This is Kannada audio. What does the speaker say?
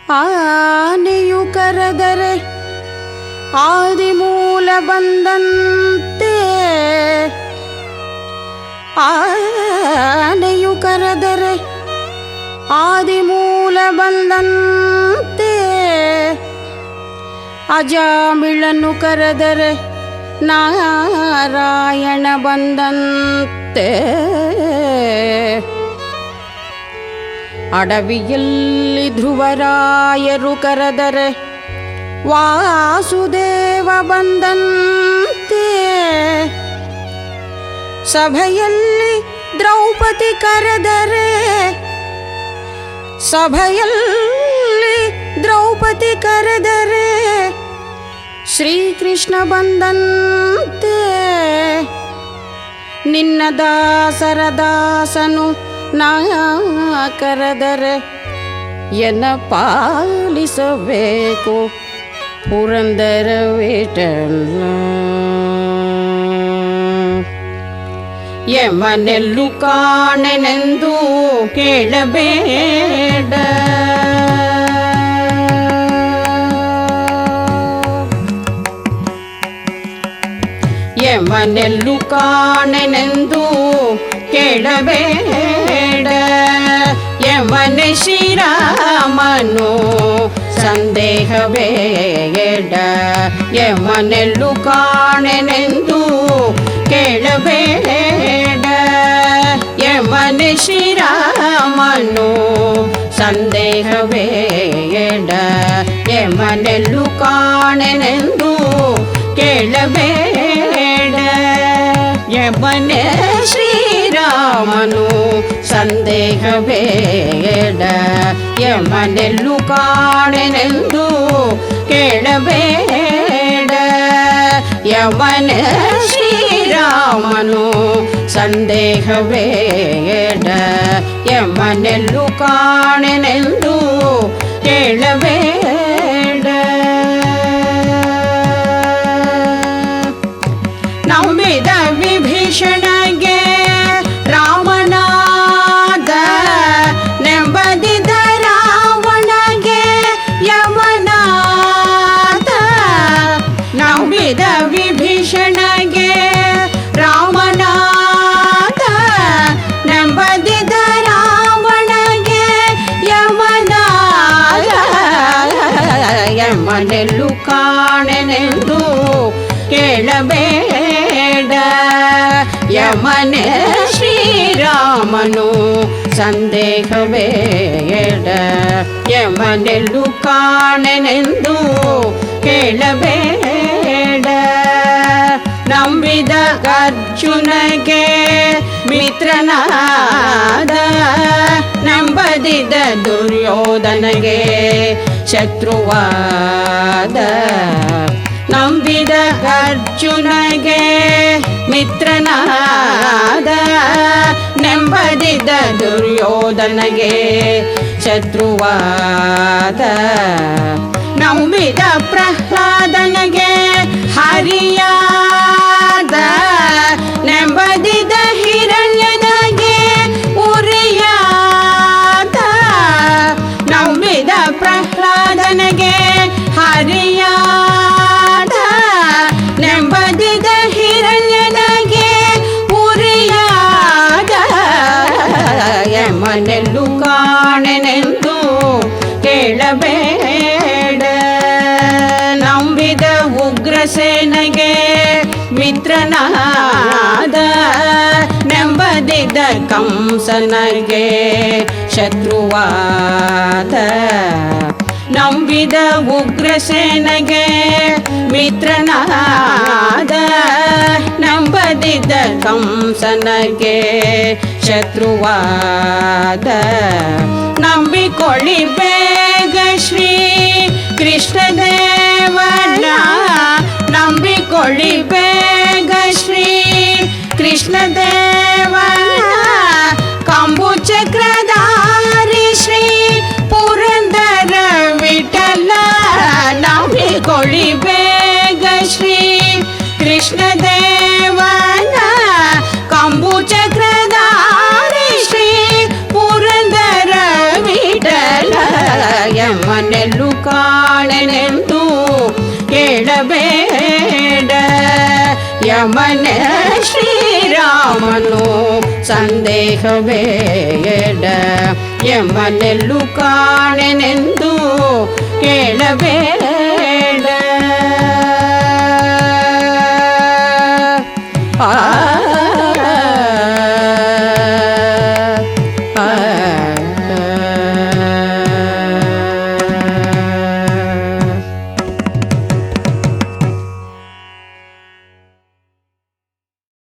ಆನೆಯು ಕರೆದರೆ ಆದಿಮೂಲ ಬಂದಂತೆ, ಆನೆಯು ಕರೆದರೆ ಆದಿಮೂಲ ಬಂದಂತೆ, ಅಜಾಮಿಳನು ಕರೆದರೆ ನಾರಾಯಣ ಬಂದಂತೆ, ಅಡವಿಯಲ್ಲಿ ಧ್ರುವರಾಯರು ಕರೆದರೆ ವಾಸುದೇವ ಬಂದಂತೆ, ಸಭೆಯಲ್ಲಿ ದ್ರೌಪದಿ ಕರೆದರೆ, ಸಭೆಯಲ್ಲಿ ದ್ರೌಪದಿ ಕರೆದರೆ ಶ್ರೀಕೃಷ್ಣ ಬಂದಂತೆ, ನಿನ್ನ ದಾಸರ ದಾಸನು ನಾ ಕರೆದರೆ ಎನ್ನ ಪಾಲಿಸಬೇಕು ಪುರಂದರ ವಿಠಲ. ಯಮನೆಲ್ಲು ಕಾಣೆನೆಂದು ಕೇಳಬೇಡ, ಯಮನೆಲ್ಲು ಕಾಣೆನೆಂದು ಕೇಳಬೇಡ, ಯಮನೆ ಶ್ರೀರಾಮನು ಸಂದೇಹಬೇಡ, ಯಮನೆಲ್ಲು ಕಾಣೆನೆಂದು ಕೇಳಬೇಡ, ಯಮನೆ ಶ್ರೀರಾಮನು ಸಂದೇಹಬೇಡ, ಯಮನೆಲ್ಲು ಕಾಣೆನೆಂದು ಕೇಳಬೇಡ, ಯಮನೆ ಶ್ರೀರಾಮನು ಸಂದೇಹಬೇಡ, ಯಮನೆಲ್ಲು ಕಾಣೆನೆಂದು ಕೇಳಬೇಡ, ಯಮನೆ ಶ್ರೀರಾಮನು ಸಂದೇಹಬೇಡ, ಯಮನೆಲ್ಲು ಕಾಣೆನೆಂದು ಕೇಳಬೇಡ. ನಂಬಿದ ವಿಭೀಷಣಗೆ ರಾಮನಾದ, ನೆಂಬದಿದ ರಾವಣಗೆ ಯಮನಾದ, ನಂಬಿದ ವಿಭೀಷಣಗೆ ರಾಮನಾದ, ನೆಂಬದಿದ ರಾವಣಗೆ ಯಮನಾದ, ಯಮನೆಲ್ಲು ಕಾಣೆನೆಂದು ಕೇಳಬೇಡ, ಯಮನೆ ಶ್ರೀರಾಮನು ಸಂದೇಹಬೇಡ, ಯಮನೆಲ್ಲು ಕಾಣೆನೆಂದು ಕೇಳಬೇಡ. ನಂಬಿದ ಅರ್ಜುನಗೆ ಮಿತ್ರನಾದ, ನಂಬದಿದ ದುರ್ಯೋಧನಗೆ ಶತ್ರುವಾದ, ನಂಬಿದ ಅರ್ಜುನಗೆ ಮಿತ್ರನಾದ, ನೆಂಬದಿದ ದುರ್ಯೋಧನಗೆ ಶತ್ರುವಾದ, ನಂಬಿದ ಪ್ರಹ್ಲಾದನಗೆ ಹರಿಯಾದ, ನೆಂಬದಿದ ಹಿರಣ್ಯನಿಗೆ ಉರಿಯಾದ, ನಂಬಿದ ಪ್ರಹ್ಲಾದನಗೆ ಹರಿಯಾದ, ನೆಂಬದಿದ ಹಿರಣ್ಯನಿಗೆ ಉರಿಯಾದ, ಯಮನೆಲ್ಲು ಕಾಣೆನೆಂದು ಕೇಳಬೇಡ, ನಂಬಿದ ಉಗ್ರಸೇನಗೆ ಮಿತ್ರನಾದ, ನೆಂಬದಿದ ಕಂಸನಿಗೆ ಶತ್ರುವಾದ, ನಂಬಿದ ಉಗ್ರಸೇನಗೆ ಮಿತ್ರನಾದ, ನಂಬದಿದ ಕಂಸನಿಗೆ ಶತ್ರುವಾದ, ನಂಬಿಕೊಳ್ಳಿ ಬೇಗ ಶ್ರೀ ಕೃಷ್ಣದೇವನ, ನಂಬಿಕೊಳ್ಳಿ ಬೇಗ ಶ್ರೀ ಕೃಷ್ಣದೇವನ, ಕಂಬು ಚಕ್ರಧಾರಿ ಶ್ರೀ ಪುರಂದರ ವಿಠಲ, ನಂಬಿಕೊಳ್ಳಿ ಬೇಗ ಶ್ರೀ ಕೃಷ್ಣದೇವನ, ಕಂಬು ಚಕ್ರಧಾರಿ ಶ್ರೀ ಪುರಂದರ ವಿಠಲ, ಯಮನೆ ಯಮನೆ ಶ್ರೀರಾಮನು ಸಂದೇಹಬೇಡ ಯಮನೆಲ್ಲು ಕಾಣೆನೆಂದು ಕೇಳಬೇಡ ಆ